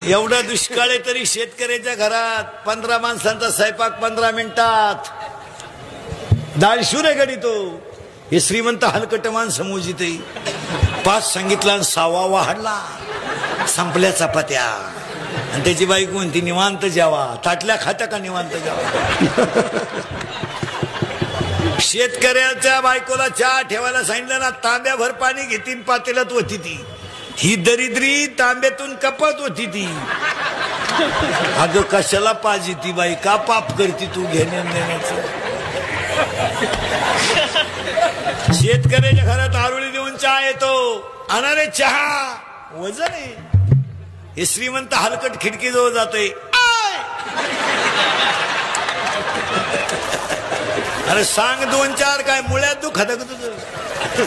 एवढा दुष्काळ आहे तरी शेतकऱ्याच्या घरात 15 माणसांचा स्वयंपाक 15 मिनिटात. डाळ शुरे गडी तो. हे श्रीमंत हलकट माणसं मोजित 5 सांगितला 6वा वाढला. संपल्या चपात्या. आणि त्याची बायको म्हणती निवांत जेवा. ताटल्या खाता का निवांत जेवा. शेतकऱ्याच्या बायकोला चहा ठेवायला सांगितलं ना, तांब्याभर पाणी घेतीन पातेल्यात होती ती. ही दरिद्री तांब्यातून कपत होती ती. अगं कशाला पाहिजे ती बाई, का पाप करती तू घेण्या देण्याचं. शेतकऱ्याच्या घरात आरुळी देऊन चहा येतो. अनारे चहा वजन आहे. हे श्रीमंत हलकट खिडकीजवळ जातोय. अरे सांग 2-4 काय मुळ्यात दुखत तुझं.